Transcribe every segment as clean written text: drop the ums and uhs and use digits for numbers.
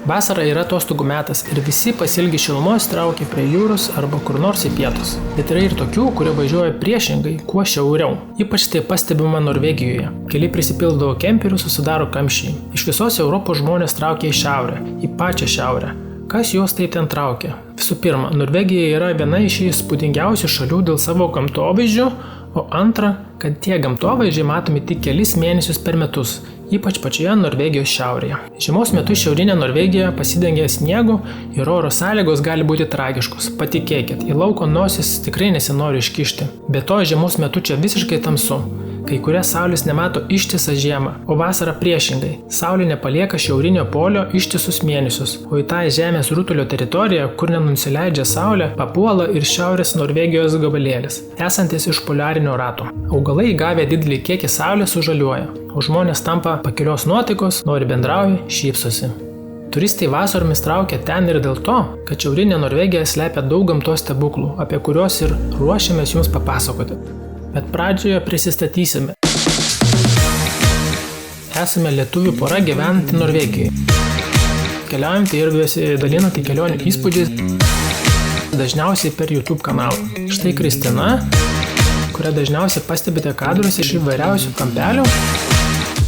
Vasara yra atostogų metas ir visi pasilgi šilumos traukia prie jūros arba kur nors į pietus. Bet yra ir tokių, kurie važiuoja priešingai, kuo šiauriau. Ypač tai pastebima Norvegijoje. Keli prisipildo kemperių, susidaro kamščiai. Iš visos Europos žmonės traukia į šiaurę, į pačią šiaurę. Kas juos taip ten traukia? Visų pirma, Norvegija yra viena iš įspūdingiausių šalių dėl savo gamtovaizdžio, o antra, kad tie gamtovaizdžiai matomi tik kelis mėnesius per metus, ypač pačioje Norvegijos šiaurėje. Žiemos metu šiaurinė Norvegija pasidengia sniegu ir oro sąlygos gali būti tragiškos. Patikėkit, į lauko nosis tikrai nesinori iškišti. Be to, žiemos metu čia visiškai tamsu. Kai kurie saulės nemato ištisą žiemą, o vasara priešingai. Saulė nepalieka šiaurinio polio ištisus mėnesius, o į tą žemės rutulio teritoriją, kur nenusileidžia saulė, papuola ir šiaurės Norvegijos gabalėlis, esantis iš poliarinio rato. Augalai gavę didelį kiekį saulės sužaliuoja, o žmonės tampa pakilios nuotaikos, nori bendrauja, šypsosi. Turistai vasaromis traukia ten ir dėl to, kad šiaurinė Norvegija slepia daug gamtos stebuklų, apie kuriuos ir ruošiamės jums papasakoti. Bet pradžioje prisistatysime. Esame lietuvių pora gyvenanti Norvegijoje. Keliaujantį ir besidalinantį kelionių įspūdžiais dažniausiai per YouTube kanalą. Štai Kristina, kurią dažniausiai pastebite kadruose iš įvairiausių kampelių.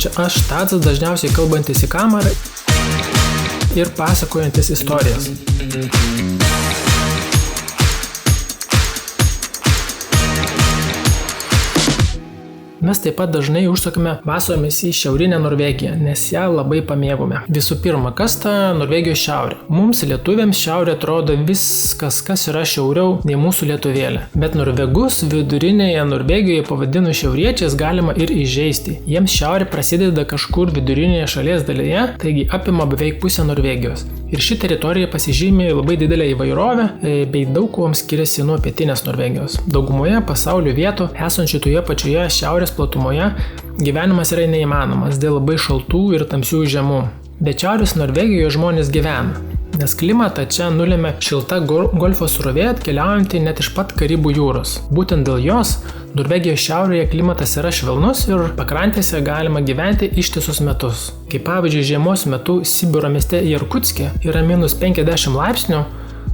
Čia aš Tadzas, dažniausiai kalbantis į kamerą ir pasakojantis istorijas. Mes taip pat dažnai užsukame vasaromis į šiaurinę Norvegiją, nes ją labai pamėgome. Visų pirma, kas ta Norvegijos šiaurė? Mums lietuviams šiaurė atrodo viskas, kas yra šiauriau nei mūsų lietuvėlė. Bet norvegus vidurinėje Norvegijoje pavadinus šiauriečiais galima ir įžeisti. Jiems šiaurė prasideda kažkur vidurinėje šalies dalyje, taigi apima beveik pusę Norvegijos. Ir ši teritorija pasižymė labai didelę įvairovę, bei daug kuom skiriasi nuo pietinės Norvegijos. Daugumoje pasaulio vietų, esančių toje pačioje šiaurės platumoje, gyvenimas yra neįmanomas dėl labai šaltų ir tamsių žiemų. Bet šiaurės Norvegijoje žmonės gyvena, nes klimatą čia nulėmė šilta golfo srovė atkeliaujanti net iš pat Karibų jūros. Būtent dėl jos Norvegijos šiaurėje klimatas yra švelnus ir pakrantėse galima gyventi ištisus metus. Kaip pavyzdžiui, žiemos metu Sibiro mieste Irkutske yra -50 laipsnių,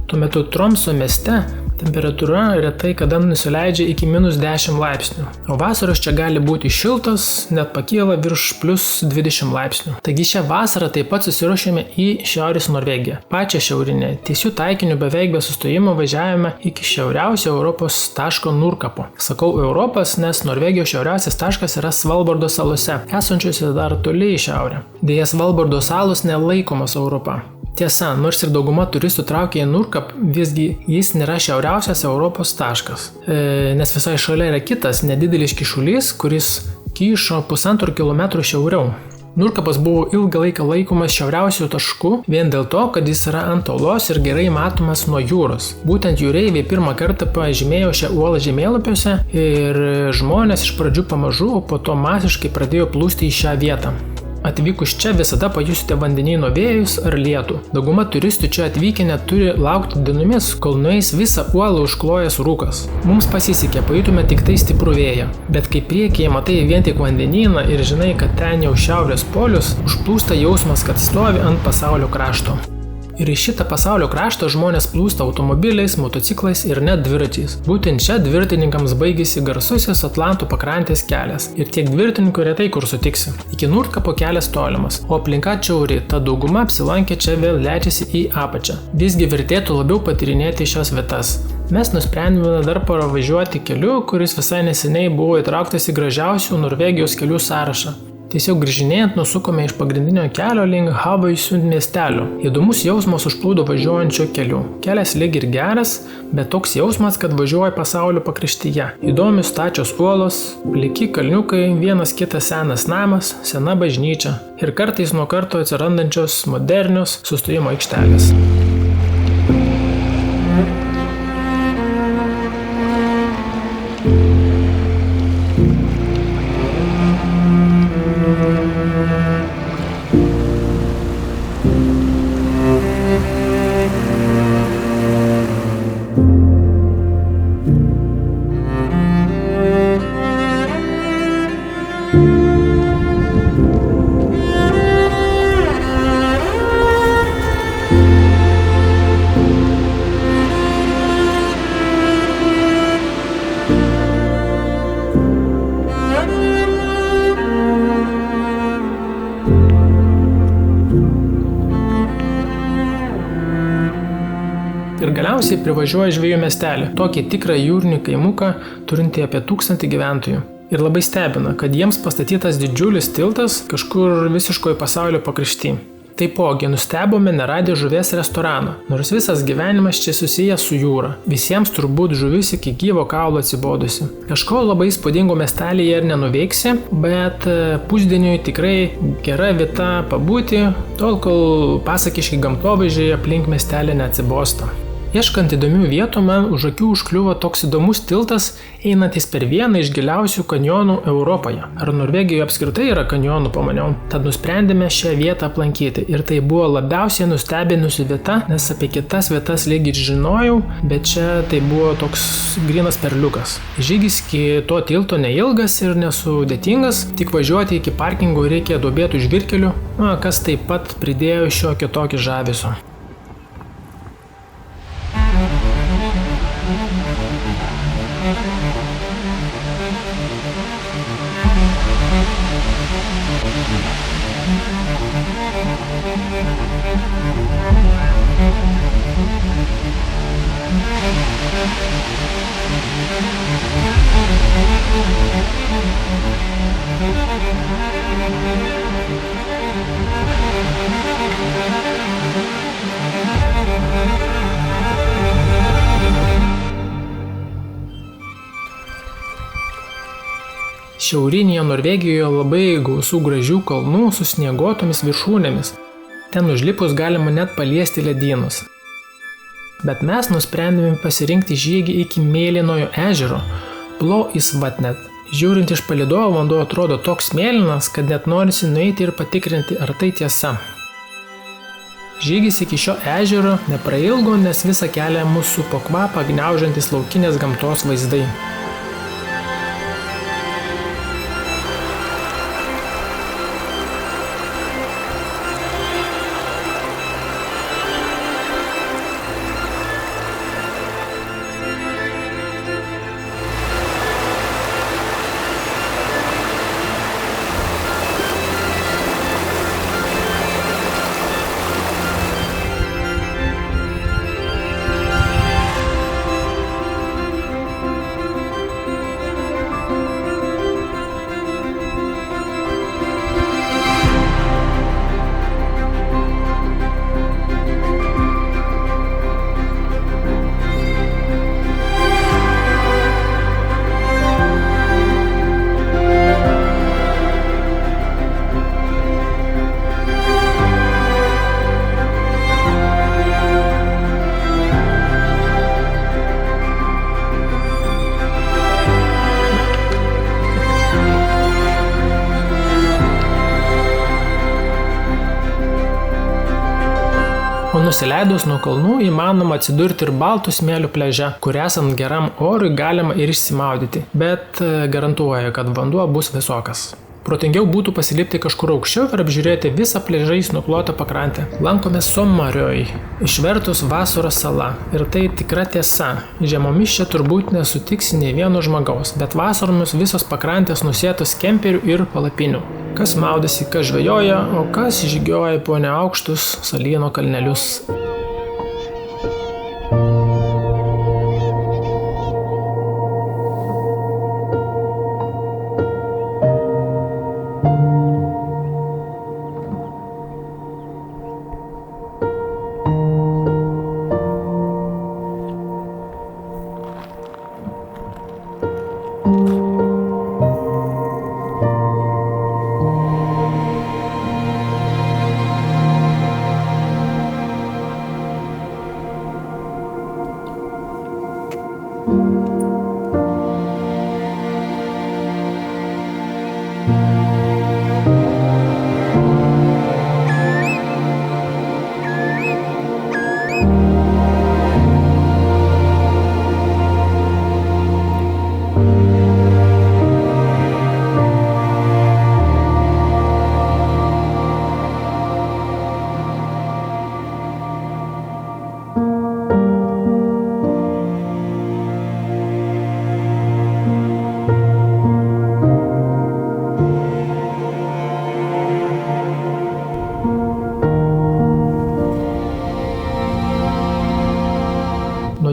tuo metu Tromso mieste temperatūra retai kada nusileidžia iki -10 laipsnių, o vasaros čia gali būti šiltos, net pakyla virš +20 laipsnių. Taigi šią vasarą taip pat susiruošėme į Šiaurės Norvegiją, pačią šiaurinę. Tiesiu taikiniu beveik be sustojimo važiavome iki šiauriausio Europos taško Nurkapo. Sakau Europos, nes Norvegijos šiauriausias taškas yra Svalbardo salose, esančiose dar toli į šiaurę. Deja, Svalbardo salos nelaikomos Europa. Tiesa, nors ir dauguma turistų traukia į Nurkap, visgi jis nėra šiauriausias Europos taškas, nes visai šalia yra kitas nedidelis kyšulys, kuris kyšo 1,5 kilometro šiauriau. Nurkapas buvo ilgą laiką laikomas šiauriausiu tašku vien dėl to, kad jis yra ant uolos ir gerai matomas nuo jūros. Būtent jūreiviai pirmą kartą pažymėjo šią uolą žemėlapiuose ir žmonės iš pradžių pamažu, o po to masiškai pradėjo plūsti į šią vietą. Atvykus čia visada pajusite vandenyno vėjus ar lietų. Dauguma turistų čia atvykę neturi laukti dienomis, kol nueis visą uolą užklojęs rūkas. Mums pasisekė, pajutome tik tai stiprų vėją. Bet kai priekyje matai vien tik vandenyną ir žinai, kad ten jau šiaurės polius, užplūsta jausmas, kad stovi ant pasaulio krašto. Ir į šitą pasaulio kraštą žmonės plūsta automobiliais, motociklais ir net dviračiais. Būtent čia dviratininkams baigėsi garsusis Atlanto pakrantės kelias. Ir tiek dviratininkų retai kur sutiksi. Iki Nurkapo kelias tolimas, o aplinka čiauri, ta dauguma apsilankė čia vėl leidžiasi į apačią. Visgi vertėtų labiau patyrinėti šios vietas. Mes nusprendėme dar paravažiuoti keliu, kuris visai neseniai buvo įtrauktas į gražiausių Norvegijos kelių sąrašą. Tiesiog grįžinėjant nusukome iš pagrindinio kelio link Havaisund miestelio. Įdomus jausmas užplūdo važiuojančio keliu. Kelias lyg ir geras, bet toks jausmas, kad važiuoja pasaulio pakraštyje. Įdomios stačios uolos, pliki kalniukai, vienas kitas senas namas, sena bažnyčia ir kartais nuo karto atsirandančios modernios sustojimo aikštelės. Ir galiausiai privažiuoja žvejų miestelį, tokį tikrą jūrinį kaimuką, turintį apie 1000 gyventojų. Ir labai stebina, kad jiems pastatytas didžiulis tiltas kažkur visiškoje pasaulio pakrašty. Taipogi nustebome neradę žuvies restoraną, nors visas gyvenimas čia susijęs su jūra. Visiems turbūt žuvis iki gyvo kaulo atsibodusi. Kažko labai įspūdingo miestelėje ir nenuveiksi, bet pusdieniui tikrai gera vieta pabūti, tol kol pasakiški gamtovaizdžiai aplink miestelį neatsibosta. Ieškant įdomių vietų, man už akių užkliuvo toks įdomus tiltas, einantis per vieną iš giliausių kanjonų Europoje. Ar Norvegijoje apskritai yra kanjonų, pamaniau. Tad nusprendėme šią vietą aplankyti. Ir tai buvo labiausiai nustebinusi vieta, nes apie kitas vietas lygiai žinojau, bet čia tai buvo toks grynas perliukas. Žygis iki to tilto neilgas ir nesudėtingas, tik važiuoti iki parkingo reikia duobėtų žvyrkelių, kas taip pat pridėjo šiokį tokį žavesio. Šiaurinėje Norvegijoje labai gausų gražių kalnų su snieguotomis viršūnėmis. Ten užlipus galima net paliesti ledynus. Bet mes nusprendėme pasirinkti žygį iki Mėlynojo ežero, Blå Isvatnet. Žiūrint iš palydovo, vanduo atrodo toks mėlynas, kad net norisi nueiti ir patikrinti, ar tai tiesa. Žygis iki šio ežero neprailgo, nes visą kelią mūsų supo kvapą gniaužiantis laukinės gamtos vaizdai. O nusileidus nuo kalnų įmanoma atsidurti ir Baltų smėlių pliaže, kur esant geram orui galima ir išsimaudyti, bet garantuoja, kad vanduo bus visokas. Protingiau būtų pasilipti kažkur aukščiau ir apžiūrėti visą pliažais nuklotą pakrantę. Lankomės Sommarøy, išvertus vasaros sala. Ir tai tikra tiesa. Žiemomis čia turbūt nesutiksi nei vieno žmogaus, bet vasaromis visos pakrantės nusėtos kemperių ir palapinių. Kas maudasi, kas žvejoja, o kas žygioja po neaukštus salyno kalnelius.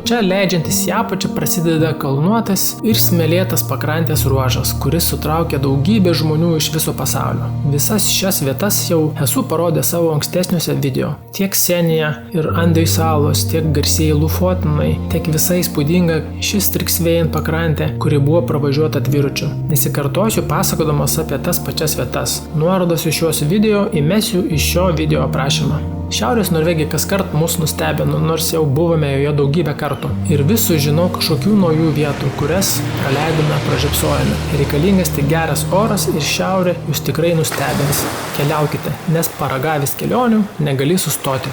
čia leidžiantis į apačią prasideda kalnuotas ir smėlėtas pakrantės ruožas, kuris sutraukia daugybę žmonių iš viso pasaulio. Visas šias vietas jau esu parodęs savo ankstesniuose video. Tiek Senija ir Andoj salos, tiek garsieji Lufotinai, tiek visai įspūdinga šis Triksvėjin pakrantė, kuri buvo pravažiuota dviračiu. Nesikartosiu pasakodamas apie tas pačias vietas. Nuorodas iš šios video įmesiu iš šio video aprašymą. Šiaurės Norvegija kaskart mus nustebino, nors jau buvome joje daugybę kartų. Ir vis sužinau kažkokių naujų vietų, kurias praleidome, pražiopsojame. Reikalingas tik geras oras ir šiaurė jūs tikrai nustebins. Keliaukite, nes paragavęs kelionių negali sustoti.